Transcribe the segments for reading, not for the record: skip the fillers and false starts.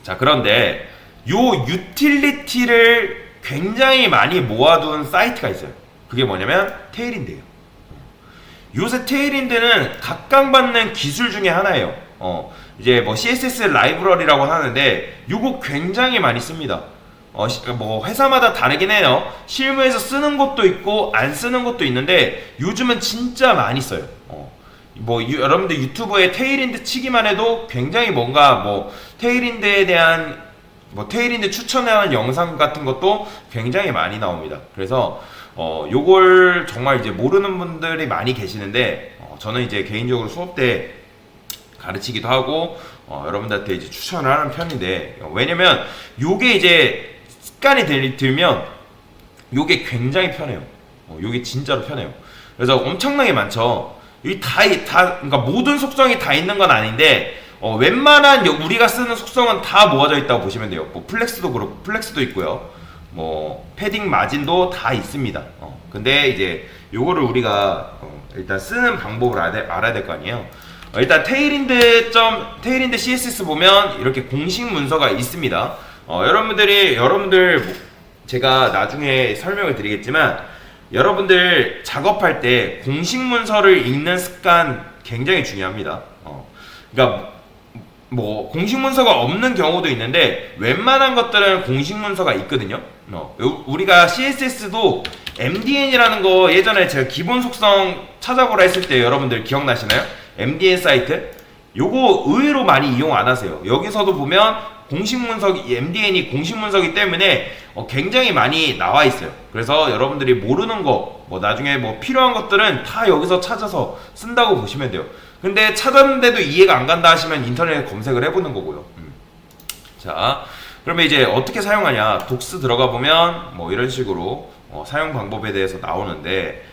자, 그런데 요 유틸리티를 굉장히 많이 모아둔 사이트가 있어요. 그게 뭐냐면 테일인데요. 요새 테일인드는 각광받는 기술 중에 하나예요. 이제 뭐 CSS 라이브러리라고 하는데 요거 굉장히 많이 씁니다. 뭐 회사마다 다르긴 해요. 실무에서 쓰는 것도 있고 안 쓰는 것도 있는데 요즘은 진짜 많이 써요. 여러분들 유튜브에 테일인드 치기만 해도 굉장히 뭔가 뭐 테일인드에 대한 뭐 테일인드 추천하는 영상 같은 것도 굉장히 많이 나옵니다. 그래서 요걸 정말 이제 모르는 분들이 많이 계시는데 저는 이제 개인적으로 수업 때 가르치기도 하고 여러분들한테 이제 추천을 하는 편인데 왜냐면 요게 이제 습관이 들면 요게 굉장히 편해요. 요게 진짜로 편해요. 그래서 엄청나게 많죠. 이 그러니까 모든 속성이 다 있는 건 아닌데 웬만한 우리가 쓰는 속성은 다 모아져 있다고 보시면 돼요. 뭐 플렉스도 그렇고 플렉스도 있고요. 뭐 패딩 마진도 다 있습니다. 근데 이제 요거를 우리가 일단 쓰는 방법을 알아야 될 거 아니에요. 일단 테일인드 CSS 보면 이렇게 공식 문서가 있습니다. 여러분들 제가 나중에 설명을 드리겠지만 여러분들 작업할 때 공식 문서를 읽는 습관 굉장히 중요합니다. 그러니까 뭐 공식 문서가 없는 경우도 있는데 웬만한 것들은 공식 문서가 있거든요. 우리가 CSS도 MDN이라는 거 예전에 제가 기본 속성 찾아보라 했을 때 여러분들 기억나시나요? MDN 사이트 요거 의외로 많이 이용 안 하세요. 여기서도 보면 공식 문서기 MDN이 공식 문서기 때문에 굉장히 많이 나와 있어요. 그래서 여러분들이 모르는 거 뭐 나중에 뭐 필요한 것들은 다 여기서 찾아서 쓴다고 보시면 돼요. 근데 찾았는데도 이해가 안 간다 하시면 인터넷에 검색을 해보는 거고요. 자, 그러면 이제 어떻게 사용하냐? 독스 들어가 보면 뭐 이런 식으로 사용 방법에 대해서 나오는데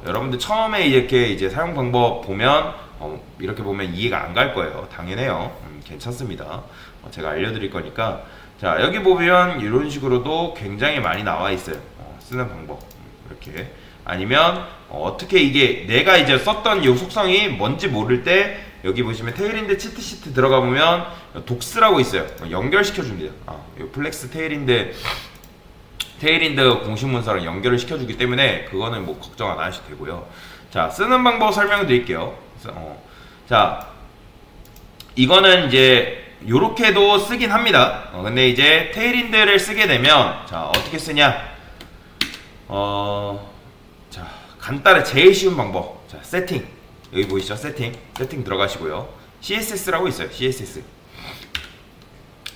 여러분들 처음에 이렇게 이제 사용 방법 보면 이렇게 보면 이해가 안 갈 거예요. 당연해요. 괜찮습니다. 제가 알려드릴 거니까. 자, 여기 보면 이런 식으로도 굉장히 많이 나와 있어요. 쓰는 방법 이렇게. 아니면 어떻게 이게 내가 이제 썼던 이 속성이 뭔지 모를 때 여기 보시면 테일인드 치트시트 들어가 보면 독스라고 있어요. 연결시켜 줍니다. 이 플렉스 테일인드 공식 문서랑 연결을 시켜주기 때문에 그거는 뭐 걱정 안 하셔도 되고요. 자, 쓰는 방법 설명을 드릴게요. 자, 이거는 이제 요렇게도 쓰긴 합니다. 근데 이제 테일인드를 쓰게 되면 자, 어떻게 쓰냐? 자, 간단해. 제일 쉬운 방법. 자, 세팅. 여기 보이시죠? 세팅 들어가시고요. CSS라고 있어요. CSS.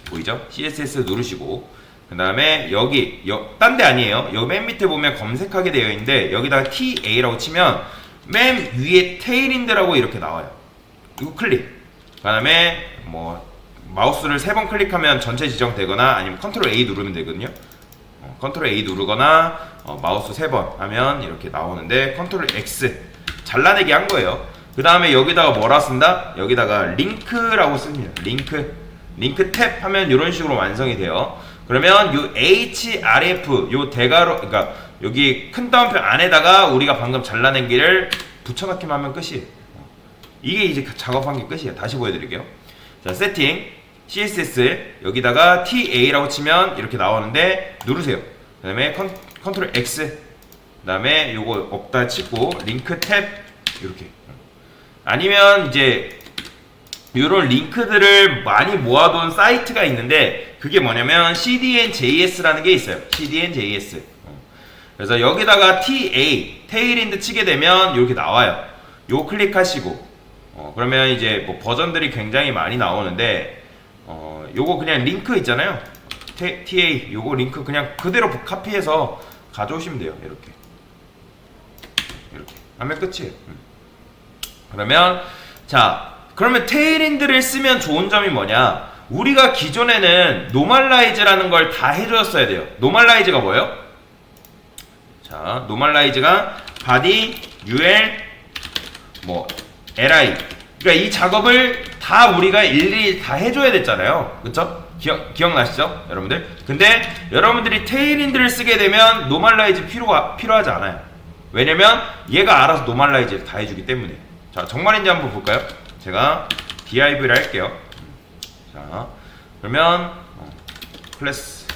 보이죠? CSS 누르시고 그 다음에 여기 딴 데 아니에요. 여기 맨 밑에 보면 검색하게 되어 있는데 여기다가 TA라고 치면 맨 위에 테일인드라고 이렇게 나와요. 이거 클릭. 그 다음에 뭐 마우스를 3번 클릭하면 전체 지정되거나 아니면 컨트롤 A 누르면 되거든요. 컨트롤 A 누르거나 마우스 3번 하면 이렇게 나오는데 컨트롤 X 잘라내기 한 거예요. 그 다음에 여기다가 뭐라 쓴다? 여기다가 링크라고 씁니다. 링크 탭 하면 이런 식으로 완성이 돼요. 그러면 요 href 요 대괄호 그러니까 여기 큰 따옴표 안에다가 우리가 방금 잘라낸 길을 붙여넣기만 하면 끝이에요. 이게 이제 작업한 게 끝이에요. 다시 보여드릴게요. 자, 세팅 CSS 여기다가 TA라고 치면 이렇게 나오는데 누르세요. 그 다음에 컨트롤 X 그 다음에 요거 없다 치고 링크 탭 이렇게. 아니면 이제 이런 링크들을 많이 모아둔 사이트가 있는데 그게 뭐냐면 CDN.JS라는 게 있어요. CDN.JS. 그래서 여기다가 TA 테일인드 치게 되면 이렇게 나와요. 요 클릭하시고 그러면 이제 뭐 버전들이 굉장히 많이 나오는데 요거 그냥 링크 있잖아요. TA 요거 링크 그냥 그대로 카피해서 가져오시면 돼요. 이렇게 하면 끝이에요. 그러면 자, 그러면 테일인드를 쓰면 좋은 점이 뭐냐? 우리가 기존에는 노멀라이즈라는 걸 다 해줬어야 돼요. 노멀라이즈가 뭐예요? 자, 노멀라이즈가 body, ul, 뭐 li. 그러니까 이 작업을 다 우리가 일일이 다 해줘야 됐잖아요. 그쵸? 기억나시죠? 여러분들? 근데 여러분들이 테일인드를 쓰게 되면 노멀라이즈 필요하지 않아요. 왜냐면 얘가 알아서 노멀라이즈를 다 해주기 때문에. 자, 정말인지 한번 볼까요? 제가 div를 할게요. 자, 그러면 클래스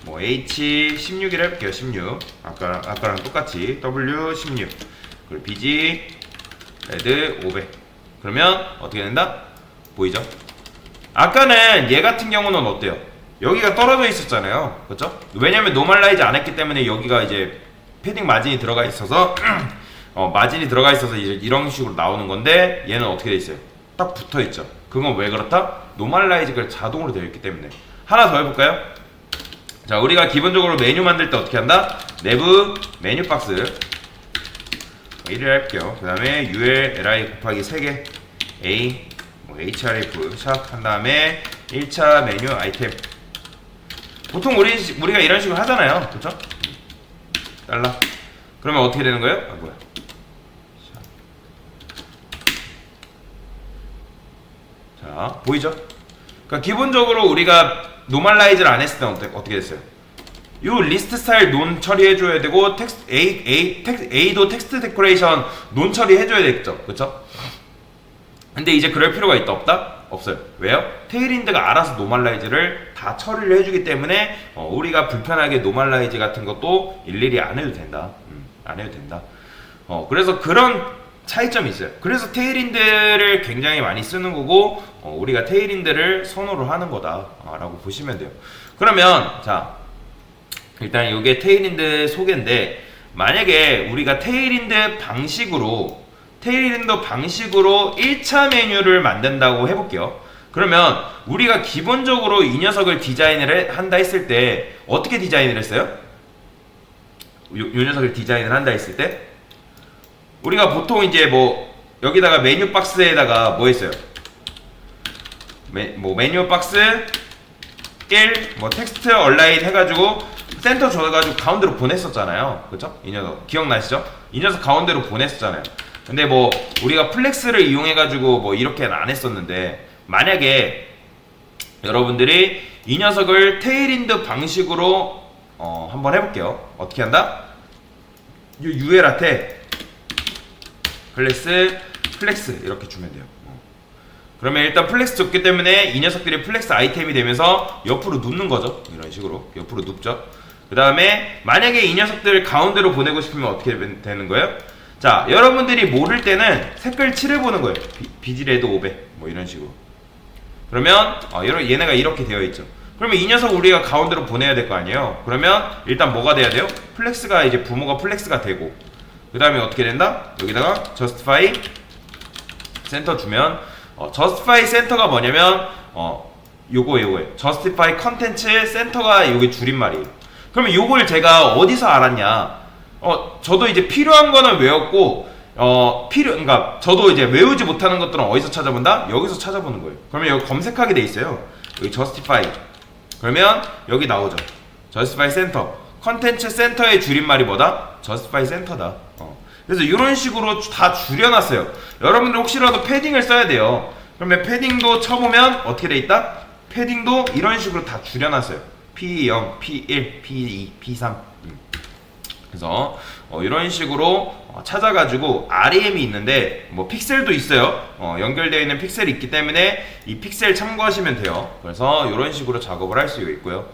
뭐 H16이라 해볼게요. 16 아까랑 똑같이 W16 그리고 BG 레드 500 그러면 어떻게 된다? 보이죠? 아까는 얘 같은 경우는 어때요? 여기가 떨어져 있었잖아요. 그렇죠? 왜냐면 노멀라이즈 안 했기 때문에 여기가 이제 패딩 마진이 들어가 있어서 마진이 들어가 있어서 이제 이런 식으로 나오는 건데 얘는 어떻게 돼 있어요? 딱 붙어 있죠. 그건 왜 그렇다? 노멀라이즈가 자동으로 되어 있기 때문에. 하나 더 해볼까요? 자, 우리가 기본적으로 메뉴 만들 때 어떻게 한다? 내부 메뉴 박스 1을 할게요. 그 다음에 UL LI 곱하기 3개 A 뭐 HRF 샵 한 다음에 1차 메뉴 아이템. 보통 우리가 이런 식으로 하잖아요. 그쵸? 달러. 그러면 어떻게 되는 거예요? 아, 뭐야. 자, 보이죠? 그러니까 기본적으로 우리가 노멀라이즈를 안 했을 때는 어떻게 됐어요? 요 리스트 스타일 논 처리해줘야 되고 텍스트 A도 텍스트 데코레이션 논 처리해줘야 되겠죠, 그렇죠? 근데 이제 그럴 필요가 있다 없다? 없어요. 왜요? 테일인드가 알아서 노멀라이즈를 다 처리를 해주기 때문에 우리가 불편하게 노멀라이즈 같은 것도 일일이 안 해도 된다. 안 해도 된다. 그래서 그런 차이점이 있어요. 그래서 테일인드를 굉장히 많이 쓰는 거고 우리가 테일인드를 선호를 하는 거다라고 보시면 돼요. 그러면 자 일단 이게 테일인드 소개인데 만약에 우리가 테일인드 방식으로 1차 메뉴를 만든다고 해볼게요. 그러면 우리가 기본적으로 이 녀석을 디자인을 한다 했을 때 어떻게 디자인을 했어요? 이 녀석을 디자인을 한다 했을 때 우리가 보통 이제 뭐 여기다가 메뉴 박스에다가 뭐 했어요? 메뉴 박스 1 뭐 텍스트 얼라인 해가지고 센터 줘가지고 가운데로 보냈었잖아요. 그쵸? 이 녀석 기억나시죠? 이 녀석 가운데로 보냈었잖아요. 근데 뭐 우리가 플렉스를 이용해가지고 뭐 이렇게는 안 했었는데 만약에 여러분들이 이 녀석을 테일인드 방식으로 한번 해볼게요. 어떻게 한다? UL한테 클래스 플렉스 이렇게 주면 돼요. 그러면 일단 플렉스 줬기 때문에 이 녀석들이 플렉스 아이템이 되면서 옆으로 눕는 거죠. 이런 식으로 옆으로 눕죠. 그 다음에 만약에 이 녀석들을 가운데로 보내고 싶으면 어떻게 되는 거예요? 자, 여러분들이 모를 때는 색깔 칠해보는 거예요. 비지레드 500 뭐 이런 식으로. 그러면 얘네가 이렇게 되어 있죠. 그러면 이 녀석 우리가 가운데로 보내야 될 거 아니에요. 그러면 일단 뭐가 돼야 돼요? 플렉스가 이제 부모가 플렉스가 되고 그 다음에 어떻게 된다? 여기다가 justify 센터 주면 justify 센터가 뭐냐면 요거예요. justify 컨텐츠 센터가 요게 줄임말이에요. 그러면 요걸 제가 어디서 알았냐? 저도 이제 필요한 거는 외웠고 그러니까 저도 이제 외우지 못하는 것들은 어디서 찾아본다? 여기서 찾아보는 거예요. 그러면 여기 검색하게 돼 있어요. 여기 justify 그러면 여기 나오죠. justify 센터 컨텐츠 센터의 줄임말이 뭐다? justify 센터다. 그래서 이런 식으로 다 줄여놨어요. 여러분들 혹시라도 패딩을 써야 돼요. 그러면 패딩도 쳐보면 어떻게 돼 있다? 패딩도 이런 식으로 다 줄여놨어요. P0, P1, P2, P3 그래서 이런 식으로 찾아가지고 REM이 있는데 뭐 픽셀도 있어요. 연결되어 있는 픽셀이 있기 때문에 이 픽셀 참고하시면 돼요. 그래서 이런 식으로 작업을 할 수 있고요.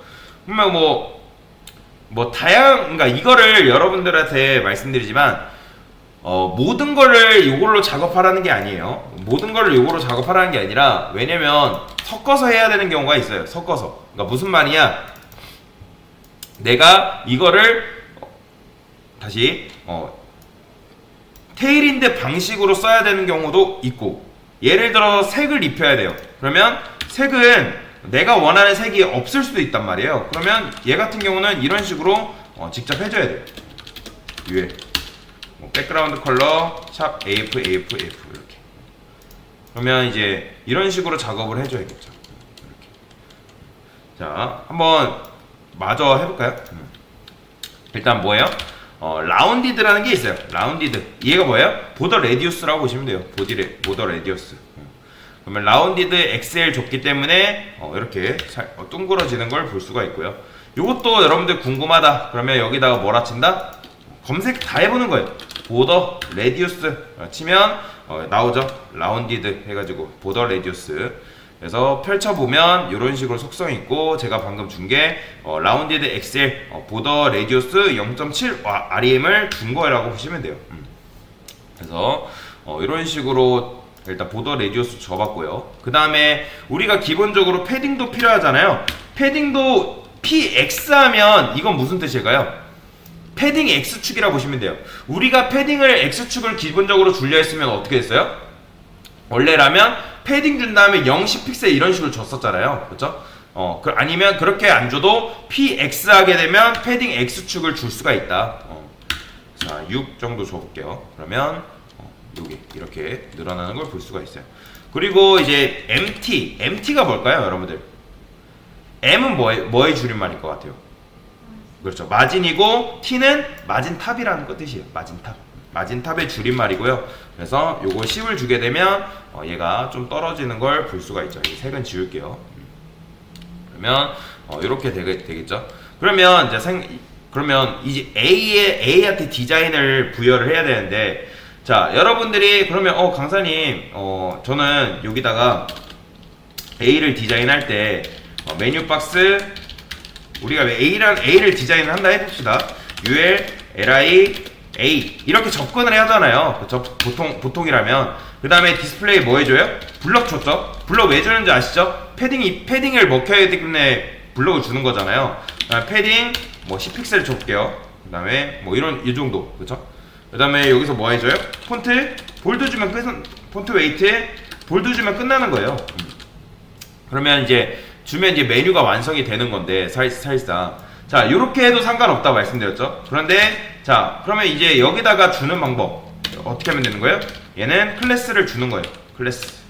그러면 그러니까 이거를 여러분들한테 말씀드리지만 모든 거를 이걸로 작업하라는 게 아니에요. 모든 거를 이걸로 작업하라는 게 아니라 왜냐면 섞어서 해야 되는 경우가 있어요. 섞어서. 그러니까 무슨 말이냐? 내가 이거를 다시 테일인드 방식으로 써야 되는 경우도 있고 예를 들어서 색을 입혀야 돼요. 그러면 색은 내가 원하는 색이 없을 수도 있단 말이에요. 그러면 얘 같은 경우는 이런 식으로 직접 해줘야 돼요. 위에 백그라운드 컬러 샵 AF 이렇게 그러면 이제 이런 식으로 작업을 해줘야겠죠. 이렇게. 자, 한번 마저 해볼까요? 일단 뭐예요? 라운디드라는 게 있어요. 라운디드. 얘가 뭐예요? 보더 레디우스라고 보시면 돼요. 보더 레디우스. 그러면 라운디드 XL 줬기 때문에 이렇게 둥그러지는 걸 볼 수가 있고요. 이것도 여러분들 궁금하다. 그러면 여기다가 뭐라 친다? 검색 다 해보는 거예요. 보더 레디우스 치면 나오죠. 라운디드 해가지고 보더 레디우스. 그래서 펼쳐보면 이런 식으로 속성이 있고, 제가 방금 준 게 라운디드 엑셀 보더 레디우스 0.7 REM을 준 거라고 보시면 돼요. 그래서 이런 식으로 일단 보더 레디우스 줘봤고요. 그 다음에 우리가 기본적으로 패딩도 필요하잖아요. 패딩도 PX 하면 이건 무슨 뜻일까요? 패딩 X축이라 보시면 돼요. 우리가 패딩을 X축을 기본적으로 줄려 했으면 어떻게 했어요? 원래라면 패딩 준 다음에 0, 10픽셀 이런 식으로 줬었잖아요. 그렇죠? 아니면 그렇게 안 줘도 PX 하게 되면 패딩 X축을 줄 수가 있다. 자, 6 정도 줘볼게요. 그러면 여기 이렇게 늘어나는 걸 볼 수가 있어요. 그리고 이제 MT가 뭘까요, 여러분들? M은 뭐의 줄임말일 것 같아요? 그렇죠. 마진이고 T는 마진탑이라는 거 뜻이에요. 마진탑의 줄임말이고요. 그래서 요거 10을 주게 되면 얘가 좀 떨어지는 걸 볼 수가 있죠. 이 색은 지울게요. 그러면 이렇게 되겠죠. 그러면 이제 A한테 디자인을 부여를 해야 되는데, 자, 여러분들이 그러면 강사님 저는 여기다가 A를 디자인할 때 메뉴 박스 우리가 A를 디자인을 한다 해봅시다. UL, LI, A 이렇게 접근을 해야 하잖아요. 그쵸? 보통이라면. 그 다음에 디스플레이 뭐 해줘요? 블럭 줬죠? 블럭 왜 주는지 아시죠? 패딩을 먹혀야 되기 때문에 블럭을 주는 거잖아요. 패딩 뭐 10픽셀 줘볼게요. 그 다음에 뭐 이 정도. 그쵸? 그 다음에 여기서 뭐 해줘요? 폰트 볼드 주면 폰트 웨이트 볼드 주면 끝나는 거예요. 그러면 이제 메뉴가 완성이 되는 건데, 사실상. 자, 요렇게 해도 상관없다 말씀드렸죠? 그런데, 자, 그러면 이제 여기다가 주는 방법. 어떻게 하면 되는 거예요? 얘는 클래스를 주는 거예요. 클래스.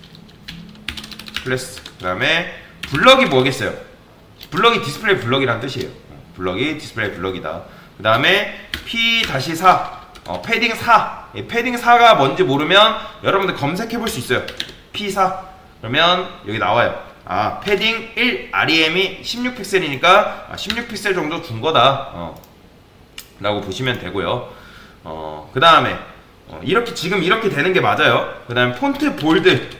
그 다음에, 블럭이 뭐겠어요? 블럭이 디스플레이 블럭이란 뜻이에요. 블럭이 디스플레이 블럭이다. 그 다음에, P-4. 패딩 4. 패딩 4가 뭔지 모르면 여러분들 검색해 볼 수 있어요. P4. 그러면 여기 나와요. 패딩 1 REM이 16픽셀이니까 16픽셀 정도 준 거다 라고 보시면 되고요. 그 다음에 지금 이렇게 되는 게 맞아요. 그 다음에 폰트 볼드,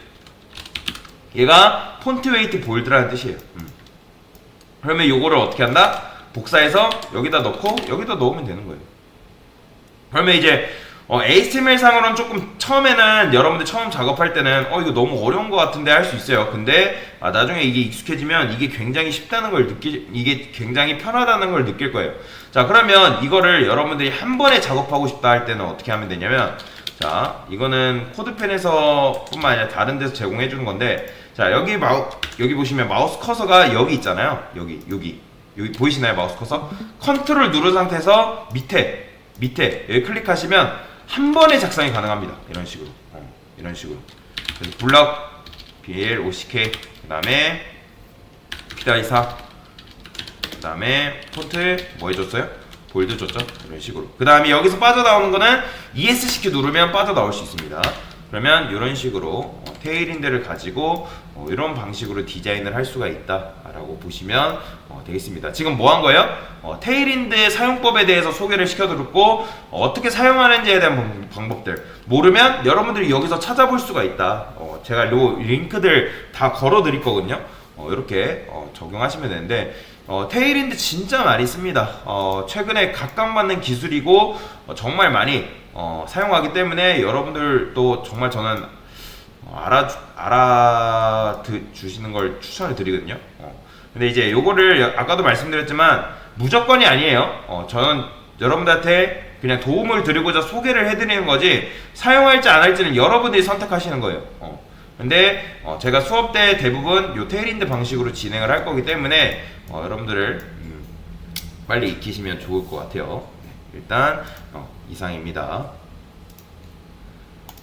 얘가 폰트 웨이트 볼드라는 뜻이에요. 그러면 요거를 어떻게 한다? 복사해서 여기다 넣고 여기다 넣으면 되는 거예요. 그러면 이제 HTML 상으로는 조금 처음에는 여러분들 처음 작업할 때는 이거 너무 어려운 것 같은데 할 수 있어요. 근데 나중에 이게 익숙해지면 이게 굉장히 쉽다는 걸 이게 굉장히 편하다는 걸 느낄 거예요. 자, 그러면 이거를 여러분들이 한 번에 작업하고 싶다 할 때는 어떻게 하면 되냐면, 자, 이거는 코드펜에서 뿐만 아니라 다른 데서 제공해 주는 건데, 자, 여기 보시면 마우스 커서가 여기 있잖아요. 여기 보이시나요? 마우스 커서? 컨트롤 누른 상태에서 밑에 여기 클릭하시면 한 번에 작성이 가능합니다. 이런 식으로. 그래서 블럭 BL OCK, 그 다음에 P-4, 그 다음에 폰트 뭐 해줬어요? 볼드 줬죠? 이런 식으로. 그 다음에 여기서 빠져나오는 거는 ESC 키 누르면 빠져나올 수 있습니다. 그러면 이런 식으로 테일인드를 가지고 이런 방식으로 디자인을 할 수가 있다라고 보시면 되겠습니다. 지금 뭐 한 거예요? 테일인드 사용법에 대해서 소개를 시켜드렸고, 어떻게 사용하는지에 대한 방법들 모르면 여러분들이 여기서 찾아볼 수가 있다. 제가 요 링크들 다 걸어 드릴 거거든요. 이렇게 적용하시면 되는데, 테일인드 진짜 많이 씁니다. 최근에 각광받는 기술이고 정말 많이 사용하기 때문에 여러분들도 정말 저는 알아주시는 걸 추천을 드리거든요. 근데 이제 요거를 아까도 말씀드렸지만 무조건이 아니에요. 저는 여러분들한테 그냥 도움을 드리고자 소개를 해드리는 거지, 사용할지 안 할지는 여러분들이 선택하시는 거예요. 근데 제가 수업 때 대부분 요 테일인드 방식으로 진행을 할 거기 때문에 여러분들을 빨리 익히시면 좋을 것 같아요. 일단 이상입니다.